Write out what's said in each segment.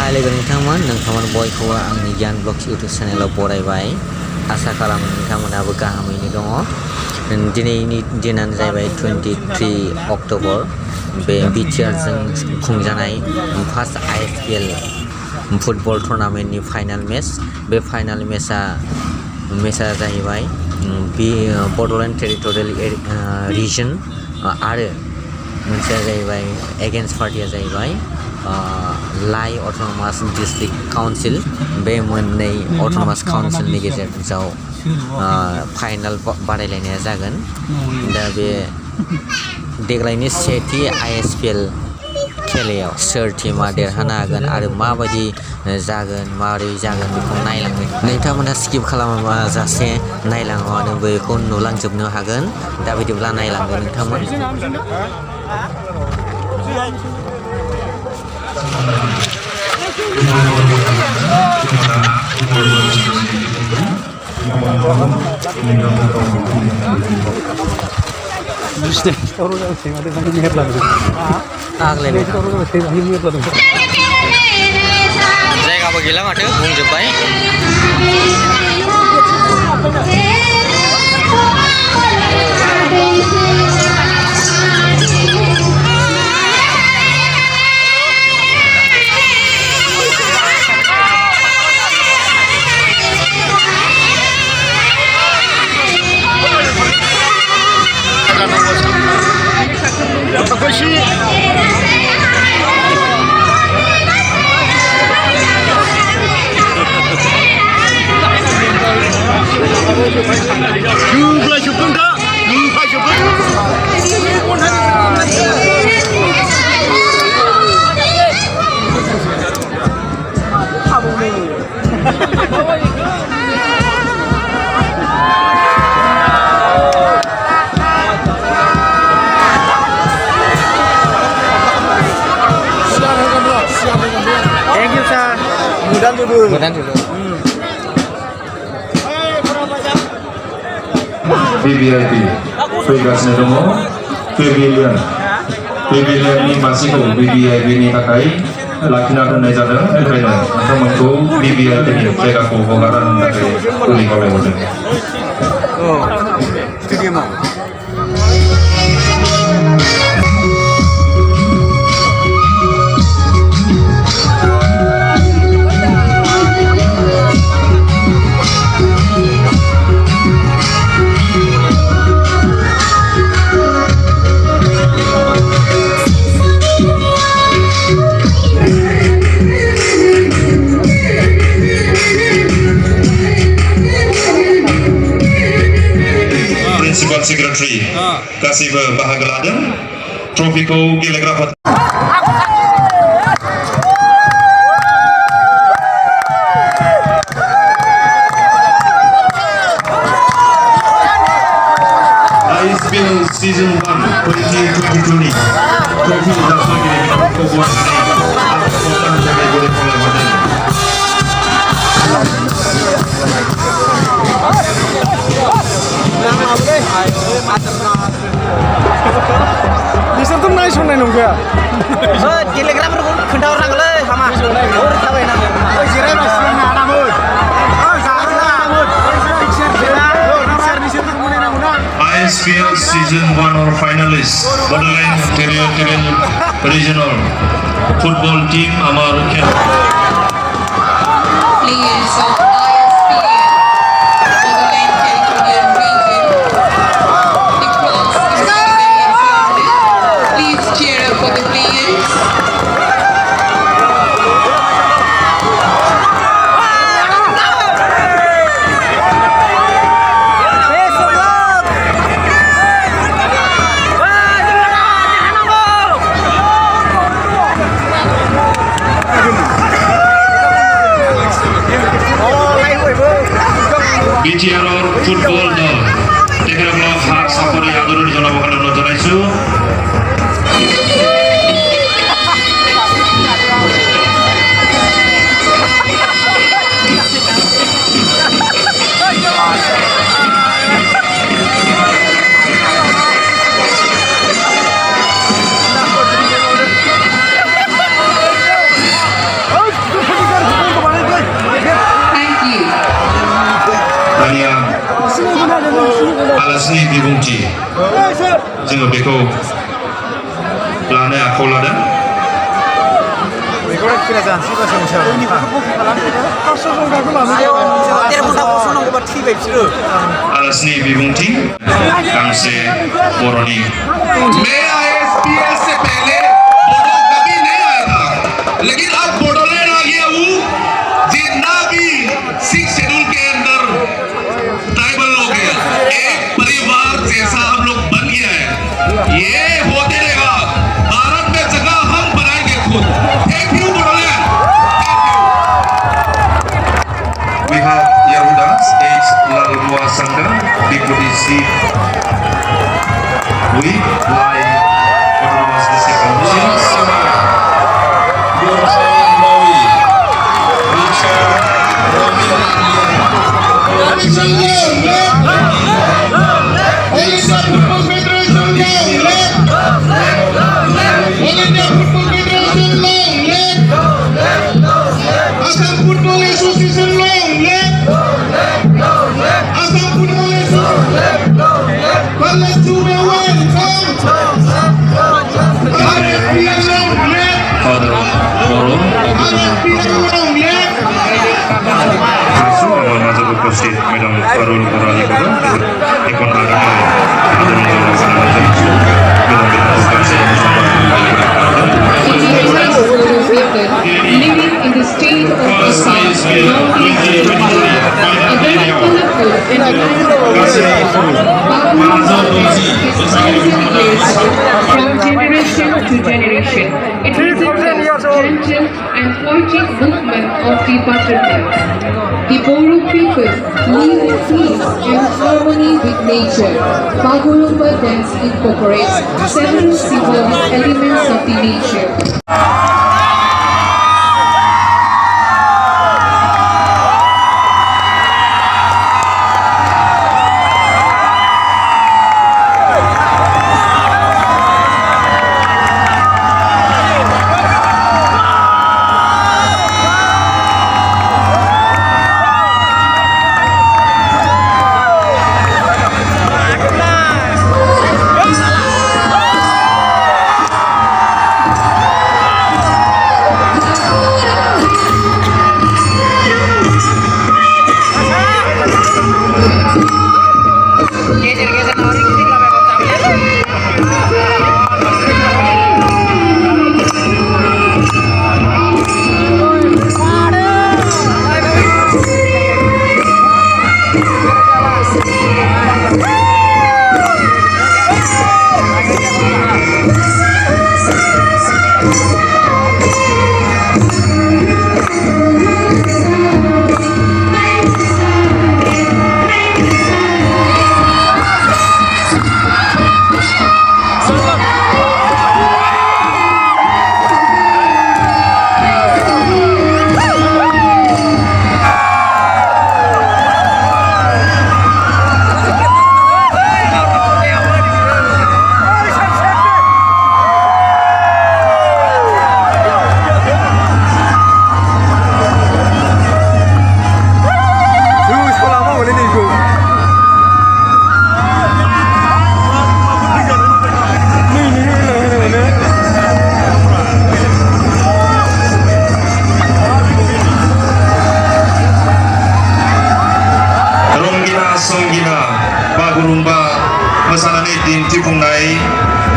Hai लोगो नोंथांमोन बयखौबो आंनि गियान ब्लग्स इउटुब चेनेलाव बरायबाय आसा खालामो नोंथांमोनाबो गाहामैनो दङ दिनैनि दिनानो जाहैबाय 23 अक्ट'बर बे BTR जों खुंजानाय फार्स्ट ISPL फुटबल टुर्नामेन्टनि फाइनाल मेच बे फाइनाल मेचआ जाहैबाय बे बड'लेण्ड टेरिटरियेल रिजन आरो मोनसेया जाहैबाय एगेन्स्ट पार्टिया जाहैबाय लाई अट'नमास डिस्ट्रिक्ट काउन्सिल बे मोननै अट'नमास काउन्सिलनि गेजेराव फाइनाल बादायलायनाया जागोन दा बे देग्लायनि सेथि ISPL खेलायाव सोर टीमा देरहानो हागोन आरो माबायदि माबोरै जागोन बेखौ नायलांगोन नोंथांमोना स्किप खालामाजासे नायलाङाबानो बेखौ नुलांजोबनो हागोन दा बिदिब्ला नायलांदो नोंथांमोन जायगाबो गैला माथो बुंजोब्बाय Mudah dulu. BBIP faigasnya dong. Pavilion ini masih kok BBIP ini kakai laksanakan aja deh. Karena temanku BBIP ini mereka kebongkaran dari kulit oleh model. Oh, studio mau. Secretary kasih bahagia ladan trofiku kilogram ISPL season 1 2020 trofi dapat kilogram kubuat Bisa tuh naik sonai nunggu. Kilogram itu kendor nanggle, sama. Orang tahu enak. Jirai masih ada mud. ISPL season 1 or finalist, Bordelaine Territorial Regional Football Team Amar Please. BTR football dol tekrarlo hak sapori adoron janabakan janaisu आलासिनि बिबुंथि जोङो बेखौ लानो आखायाव लादों आलासिनि बिबुंथि गांसे बर'नि मैं ISPL से पहले बोडो कभी नहीं आया था लेकिन अब बोडोलैंड आ गया हूँ जितना भी 6 शेड्यूल के अंदर ट्राइबल लोग हैं एक परिवार जैसा हम लोग बन गया है ये होते रहेगा भारत में जगह हम बनाएंगे खुद thank you Bodoland we have here with us is Lalua Sangha Deputy Chief with like Autonomous District Council Assam Football Association long live Assam Football Association let's do the welcome ISPL long live Father Moro ISPL long live Masuk उपस्थित madam Arun Korali को एकon आगामी living in the state of Assam, northeast India, a very colorful and from generation to generation. It represents gentle and poetic movement of the butterfly. The Boro people live in peace and harmony with nature. Bagurumba dance incorporates several symbolic elements of the nature.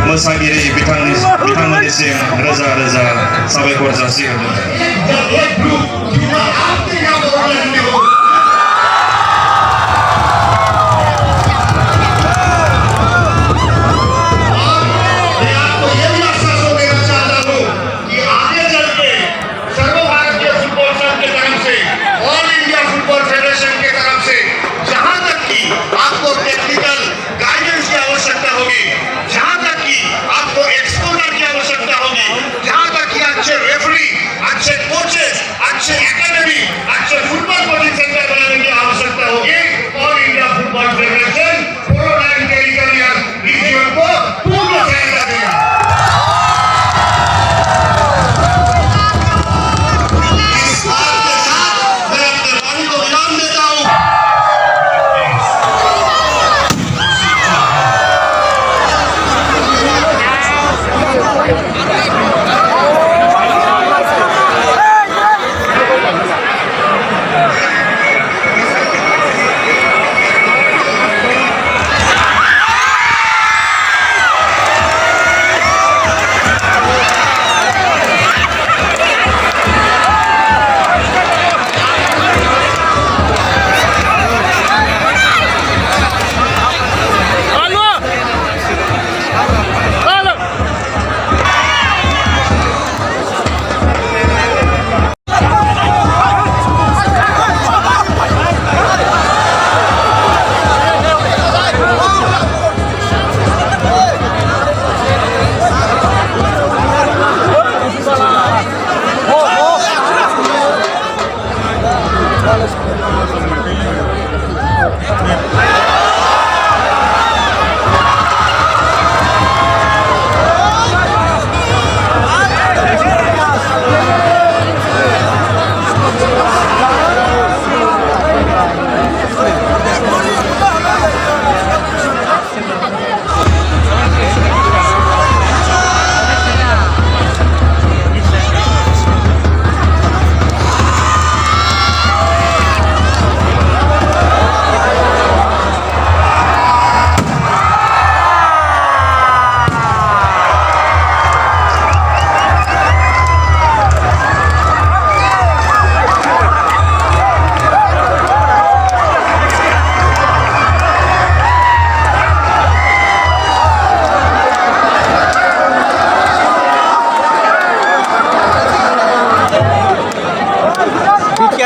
मोसागिरि बिथांमोननिसिम रोजा रोजा साबायखर जासिहरदों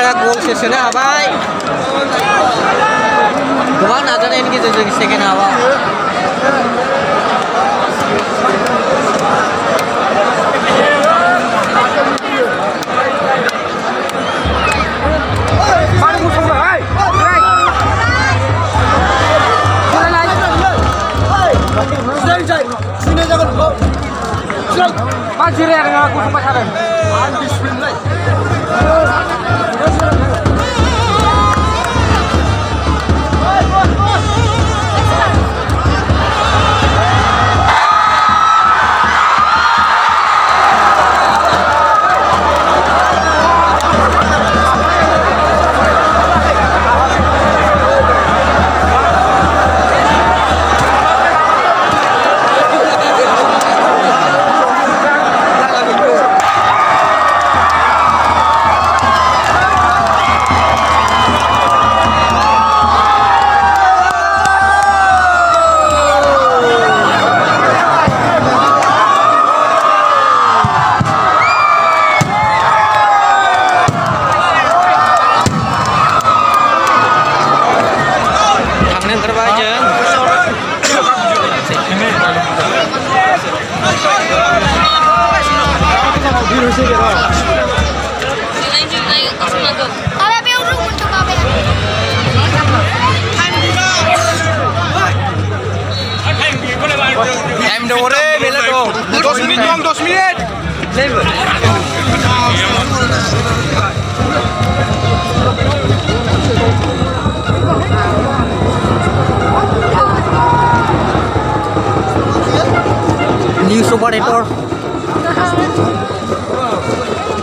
BTR गल सोसोनो हाबाय गोबां नाजानायनि गेजेरजों second हाफआव Time dong ore, bela dong. 2 menit doang, 2 menit. News operator